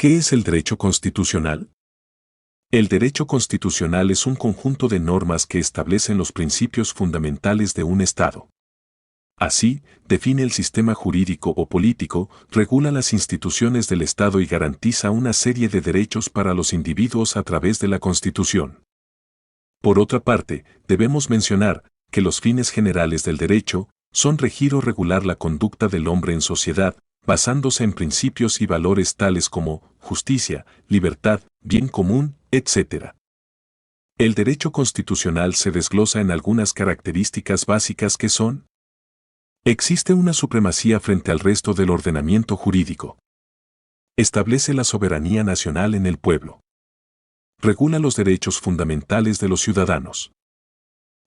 ¿Qué es el derecho constitucional? El derecho constitucional es un conjunto de normas que establecen los principios fundamentales de un Estado. Así, define el sistema jurídico o político, regula las instituciones del Estado y garantiza una serie de derechos para los individuos a través de la Constitución. Por otra parte, debemos mencionar que los fines generales del derecho son regir o regular la conducta del hombre en sociedad, basándose en principios y valores tales como justicia, libertad, bien común, etc. El derecho constitucional se desglosa en algunas características básicas que son: existe una supremacía frente al resto del ordenamiento jurídico. Establece la soberanía nacional en el pueblo. Regula los derechos fundamentales de los ciudadanos.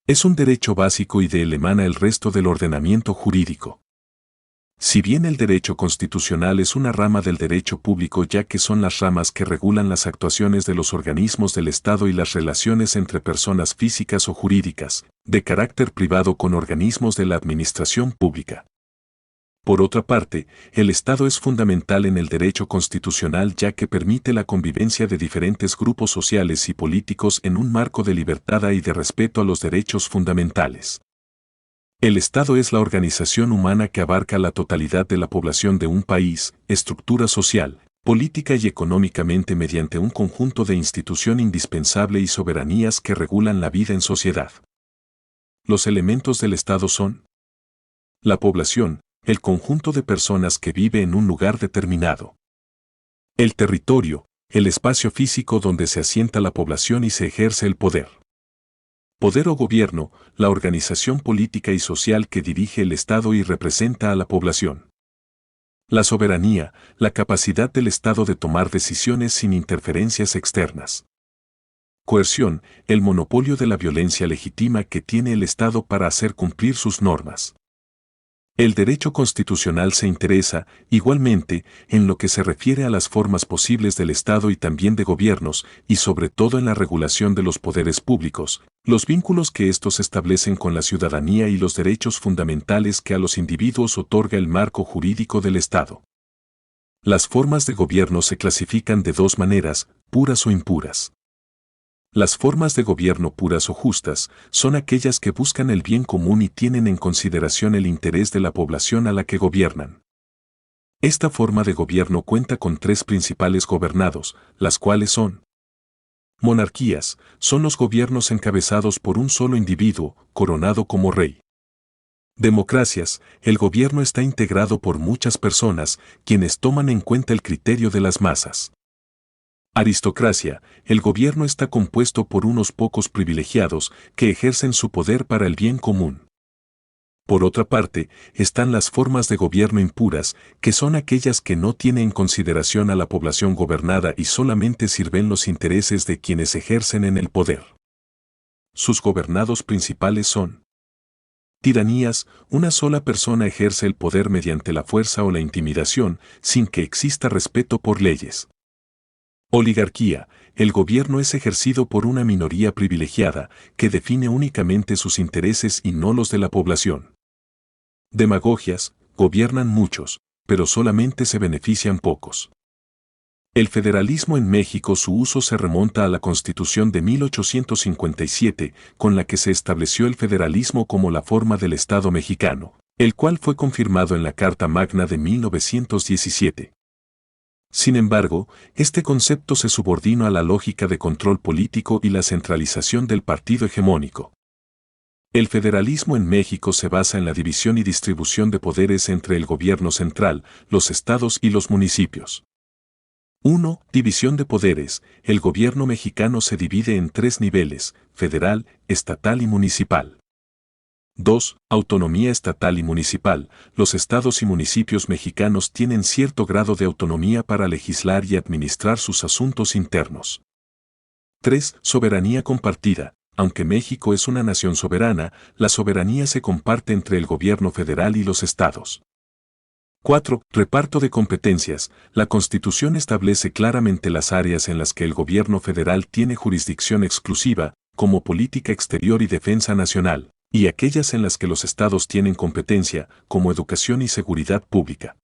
Es un derecho básico y de él emana el resto del ordenamiento jurídico. Si bien el derecho constitucional es una rama del derecho público, ya que son las ramas que regulan las actuaciones de los organismos del Estado y las relaciones entre personas físicas o jurídicas, de carácter privado con organismos de la administración pública. Por otra parte, el Estado es fundamental en el derecho constitucional, ya que permite la convivencia de diferentes grupos sociales y políticos en un marco de libertad y de respeto a los derechos fundamentales. El Estado es la organización humana que abarca la totalidad de la población de un país, estructura social, política y económicamente mediante un conjunto de institución indispensable y soberanías que regulan la vida en sociedad. Los elementos del Estado son: la población, el conjunto de personas que vive en un lugar determinado. El territorio, el espacio físico donde se asienta la población y se ejerce el poder. Poder o gobierno, la organización política y social que dirige el Estado y representa a la población. La soberanía, la capacidad del Estado de tomar decisiones sin interferencias externas. Coerción, el monopolio de la violencia legítima que tiene el Estado para hacer cumplir sus normas. El derecho constitucional se interesa, igualmente, en lo que se refiere a las formas posibles del Estado y también de gobiernos, y sobre todo en la regulación de los poderes públicos, los vínculos que estos establecen con la ciudadanía y los derechos fundamentales que a los individuos otorga el marco jurídico del Estado. Las formas de gobierno se clasifican de dos maneras, puras o impuras. Las formas de gobierno puras o justas son aquellas que buscan el bien común y tienen en consideración el interés de la población a la que gobiernan. Esta forma de gobierno cuenta con tres principales gobernados, las cuales son: monarquías, son los gobiernos encabezados por un solo individuo, coronado como rey. Democracias, el gobierno está integrado por muchas personas, quienes toman en cuenta el criterio de las masas. Aristocracia, el gobierno está compuesto por unos pocos privilegiados que ejercen su poder para el bien común. Por otra parte, están las formas de gobierno impuras, que son aquellas que no tienen en consideración a la población gobernada y solamente sirven los intereses de quienes ejercen en el poder. Sus gobernados principales son: tiranías, una sola persona ejerce el poder mediante la fuerza o la intimidación, sin que exista respeto por leyes. Oligarquía, el gobierno es ejercido por una minoría privilegiada, que define únicamente sus intereses y no los de la población. Demagogias, gobiernan muchos, pero solamente se benefician pocos. El federalismo en México, su uso se remonta a la Constitución de 1857, con la que se estableció el federalismo como la forma del Estado mexicano, el cual fue confirmado en la Carta Magna de 1917. Sin embargo, este concepto se subordina a la lógica de control político y la centralización del partido hegemónico. El federalismo en México se basa en la división y distribución de poderes entre el gobierno central, los estados y los municipios. 1. División de poderes. El gobierno mexicano se divide en tres niveles: federal, estatal y municipal. 2. Autonomía estatal y municipal. Los estados y municipios mexicanos tienen cierto grado de autonomía para legislar y administrar sus asuntos internos. 3. Soberanía compartida. Aunque México es una nación soberana, la soberanía se comparte entre el gobierno federal y los estados. 4. Reparto de competencias. La Constitución establece claramente las áreas en las que el gobierno federal tiene jurisdicción exclusiva, como política exterior y defensa nacional, y aquellas en las que los estados tienen competencia, como educación y seguridad pública.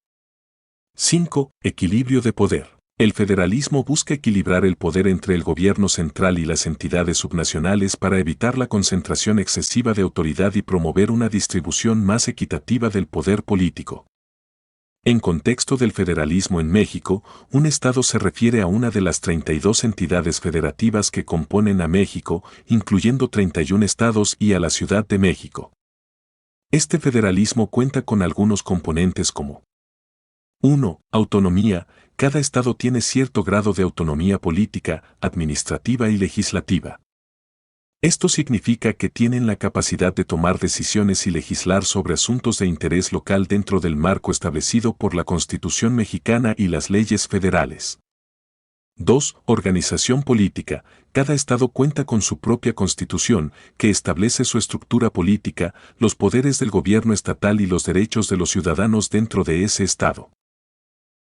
5. Equilibrio de poder. El federalismo busca equilibrar el poder entre el gobierno central y las entidades subnacionales para evitar la concentración excesiva de autoridad y promover una distribución más equitativa del poder político. En contexto del federalismo en México, un estado se refiere a una de las 32 entidades federativas que componen a México, incluyendo 31 estados y a la Ciudad de México. Este federalismo cuenta con algunos componentes como 1. Autonomía. Cada estado tiene cierto grado de autonomía política, administrativa y legislativa. Esto significa que tienen la capacidad de tomar decisiones y legislar sobre asuntos de interés local dentro del marco establecido por la Constitución mexicana y las leyes federales. 2. Organización política. Cada estado cuenta con su propia constitución, que establece su estructura política, los poderes del gobierno estatal y los derechos de los ciudadanos dentro de ese estado.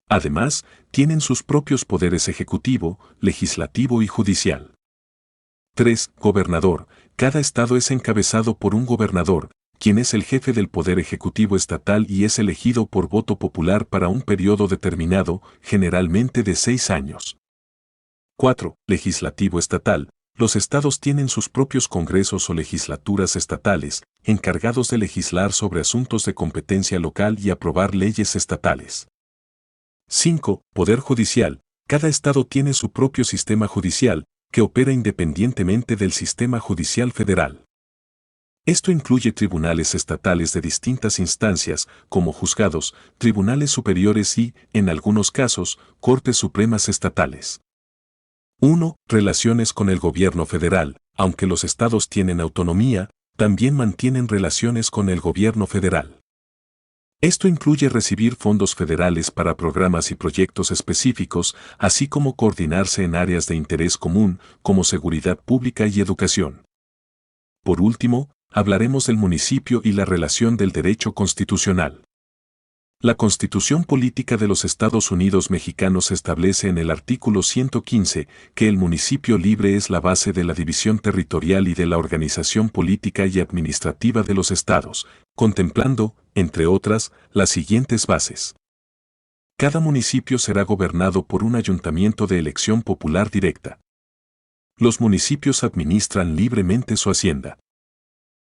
Además, tienen sus propios poderes ejecutivo, legislativo y judicial. 3. Gobernador. Cada estado es encabezado por un gobernador, quien es el jefe del poder ejecutivo estatal y es elegido por voto popular para un periodo determinado, generalmente de 6 años. 4. Legislativo estatal. Los estados tienen sus propios congresos o legislaturas estatales, encargados de legislar sobre asuntos de competencia local y aprobar leyes estatales. 5. Poder judicial. Cada estado tiene su propio sistema judicial, que opera independientemente del sistema judicial federal. Esto incluye tribunales estatales de distintas instancias, como juzgados, tribunales superiores y, en algunos casos, cortes supremas estatales. 1. Relaciones con el gobierno federal. Aunque los estados tienen autonomía, también mantienen relaciones con el gobierno federal. Esto incluye recibir fondos federales para programas y proyectos específicos, así como coordinarse en áreas de interés común, como seguridad pública y educación. Por último, hablaremos del municipio y la relación del derecho constitucional. La Constitución Política de los Estados Unidos Mexicanos establece en el artículo 115 que el municipio libre es la base de la división territorial y de la organización política y administrativa de los estados, contemplando, entre otras, las siguientes bases. Cada municipio será gobernado por un ayuntamiento de elección popular directa. Los municipios administran libremente su hacienda.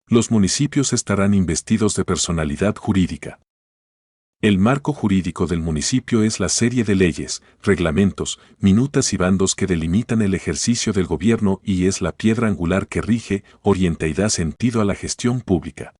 Los municipios estarán investidos de personalidad jurídica. El marco jurídico del municipio es la serie de leyes, reglamentos, minutas y bandos que delimitan el ejercicio del gobierno y es la piedra angular que rige, orienta y da sentido a la gestión pública.